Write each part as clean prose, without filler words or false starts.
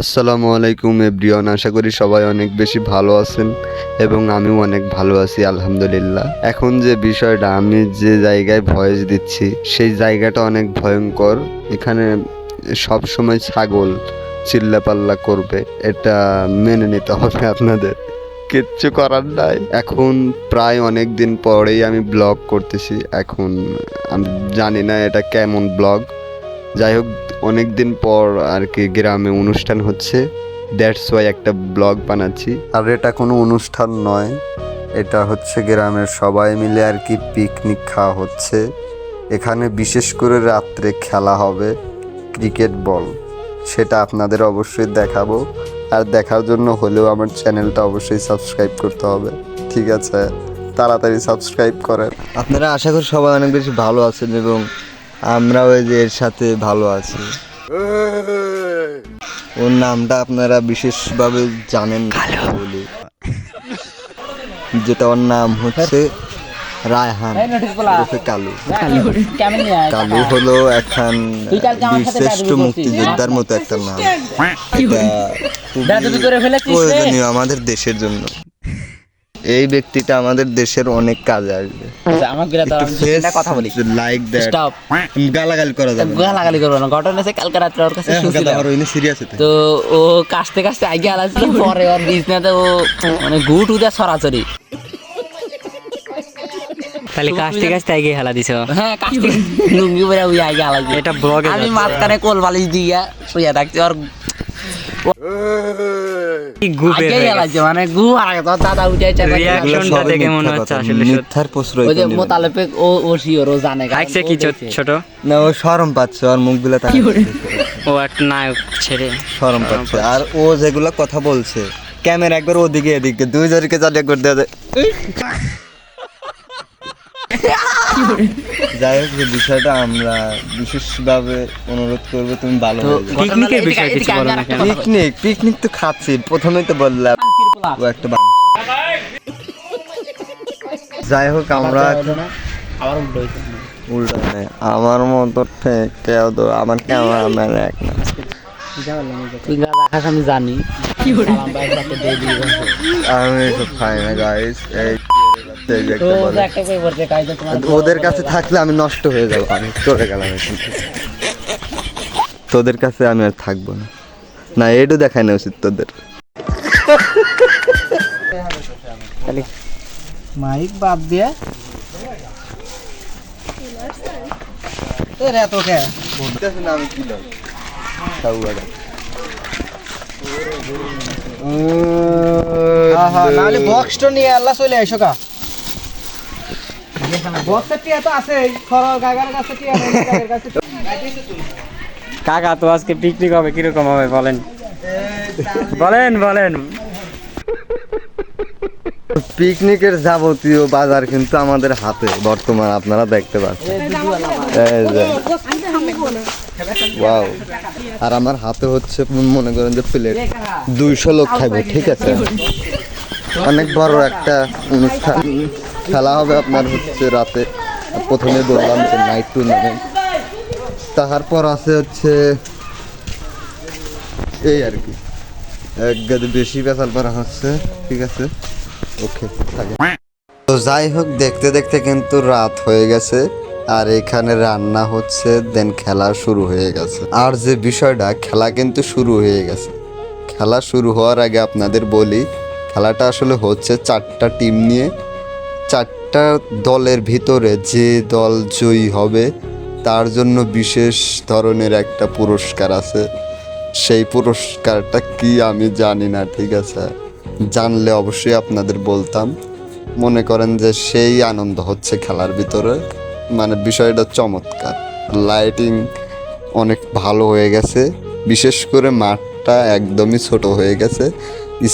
আসসালামু আলাইকুম এভরিওয়ান, আশা করি সবাই অনেক বেশি ভালো আছেন এবং আমিও অনেক ভালো আছি আলহামদুলিল্লাহ। এখন যে বিষয়টা, আমি যে জায়গায় ভয়েস দিচ্ছি সেই জায়গাটা অনেক ভয়ঙ্কর। এখানে সব সময় ছাগল চিল্লাপাল্লা করবে, এটা মেনে নিতে হবে আপনাদের, কিচ্ছু করার নাই। এখন প্রায় অনেক দিন পরেই আমি ব্লগ করতেছি। এখন আমি জানি না এটা কেমন ব্লগ, যাই হোক অনেক দিন পর আর কি গ্রামে অনুষ্ঠান হচ্ছে, দ্যাটস ওয়াই একটা ব্লগ বানাচ্ছি। আর এটা কোনো অনুষ্ঠান নয়, এটা হচ্ছে গ্রামের সবাই মিলে আর কি পিকনিক খাওয়া হচ্ছে। এখানে বিশেষ করে রাত্রে খেলা হবে ক্রিকেট বল, সেটা আপনাদের অবশ্যই দেখাবো। আর দেখার জন্য হলেও আমার চ্যানেলটা অবশ্যই সাবস্ক্রাইব করতে হবে, ঠিক আছে? তাড়াতাড়ি সাবস্ক্রাইব করেন। আপনারা আশা করি সবাই অনেক বেশি ভালো আছেন এবং আমরাও এই যে এর সাথে ভালো আছি। ওর নামটা আপনারা বিশেষভাবে জানেন বলে, যেটা ওর নাম হচ্ছে রায়হান ওরফে কালু। কালু হলো এখন বীরশ্রেষ্ঠ মুক্তিযোদ্ধার মতো একটা নাম, এটা প্রয়োজনীয় আমাদের দেশের জন্য। এই ব্যক্তিটা আমাদের দেশের অনেক কাজে আসবে। কথা বলি, লাইক দ্যাট, গালাগালি করা যাবে না, গালাগালি করবো না। ঘটনা হচ্ছে কালকে রাত্রে ওর কাছে সিরিয়াস। তো ও কাশতে কাশতে আগে আলাদা, পরে ওর বিজনেতে ও মানে গুট উদা সরাসরি। তাহলে কাশতে কাশতে আগে হেলা দিছ। হ্যাঁ, কাশতে লুঙ্গি পরে ওই আগে আলাদা। এটা ব্লগে আমি মাঝখানে কোল বালিশ দিয়া শুয়ে থাকছি, ওর মানে গু আগে তো দাদা উঠে রিঅ্যাকশনটা দেখে মনে হচ্ছে আসলে মিথ্যার প্রশ্রয় ওই যে মোতালেবে ও শিওর, ও জানে লাগছে কি ছোট। না, ও শরম পাচ্ছে, ওর মুখগুলো ও একটা নায়ক ছেড়ে শরম পাচ্ছে। আর ও যেগুলো কথা বলছে, ক্যামেরা একবার ওদিকে এদিকে দুই জনকে চালিয়ে করে দেওয়া যায়। যাই হোক, যে বিষয়টা আমরা বিশেষভাবে অনুরোধ করবো, তুমি ভালো হয়ে যাও। পিকনিকের বিষয়ে কিছু বলো না কেন? পিকনিক তো খাচ্ছি, প্রথমেই তো বললাম ও একটা যাই হোক, আমরা আবার উল্টো হইছে। উল্টা নেই আমার মতো কেউ তো, আমার ক্যামেরাম্যান এক না। তুই গা রাখাস আমি জানি। আমি এসব খাই না গাইস। তো একটা কই বলতে কাইদা তোমার ওদের কাছে থাকলে আমি নষ্ট হয়ে যাবো, আমি চলে গেলাম এখান থেকে। তোদের কাছে আমি আর থাকবো না, না এটু দেখাই না উচিত তোদের। মাইক বাদ দিয়ে এরে তো কে বলতেছ না আমি কি লই সাউয়াটা। আহা, নালে বক্সটা নিয়ে আল্লাহ চলে আইসো কা। বক্সের টিয়া তো আছে, খরর গাগার কাছে টিয়া নেই, গাগার কাছে। কাকা তো আজকে পিকনিক হবে, কিরকম হবে বলেন বলেন। পিকনিকের যাবতীয় বাজার কিন্তু আমাদের হাতে বর্তমান, আপনারা দেখতে পাচ্ছেন। এই যে ওয়াও, আর আমার হাতে হচ্ছে মনে করেন যে প্লেট 200 লোক খাইবে, ঠিক আছে? অনেক বড় একটা অনুষ্ঠান, খেলা হবে আপনার হচ্ছে রাতে। প্রথমে বললাম যে নাইট টুর্নামেন্ট, তারপর আছে হচ্ছে এই আর কি এক গাদি বেশি বেচাল করা হচ্ছে, ঠিক আছে? ওকে, তো যাই হোক, দেখতে দেখতে কিন্তু রাত হয়ে গেছে আর এখানে রান্না হচ্ছে, দেন খেলা শুরু হয়ে গেছে। আর যে বিষয়টা, খেলা কিন্তু শুরু হয়ে গেছে। খেলা শুরু হওয়ার আগে আপনাদের বলি, খেলাটা আসলে হচ্ছে 4টা টিম নিয়ে। 4টা দলের ভিতরে যে দল জয়ী হবে তার জন্য বিশেষ ধরনের একটা পুরস্কার আছে। সেই পুরস্কারটা কি আমি জানি না, ঠিক আছে? জানলে অবশ্যই আপনাদের বলতাম। মনে করেন যে সেই আনন্দ হচ্ছে খেলার ভিতরে, মানে বিষয়টা চমৎকার। লাইটিং অনেক ভালো হয়ে গেছে, বিশেষ করে মাঠটা একদমই ছোট হয়ে গেছে,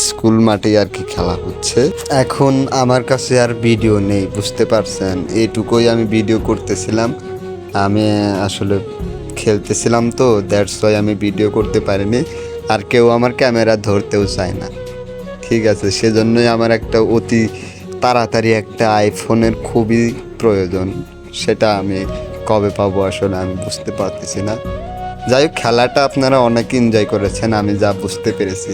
স্কুল মাঠে আর কি খেলা হচ্ছে। এখন আমার কাছে আর ভিডিও নেই, বুঝতে পারছেন? এইটুকুই আমি ভিডিও করতেছিলাম। আমি আসলে খেলতেছিলাম তো, দ্যাটস ওয়াই আমি ভিডিও করতে পারিনি। আর কেউ আমার ক্যামেরা ধরতেও চায় না, ঠিক আছে? সেজন্যই আমার একটা অতি তাড়াতাড়ি একটা আইফোনের খুবই প্রয়োজন। সেটা আমি কবে পাবো আসলে আমি বুঝতে পারতেছি না। যাই হোক খেলাটা আপনারা অনেক এনজয় করেছেন আমি যা বুঝতে পেরেছি।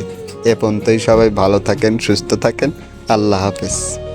এ পর্যন্তই, সবাই ভালো থাকেন, সুস্থ থাকেন, আল্লাহ হাফেজ।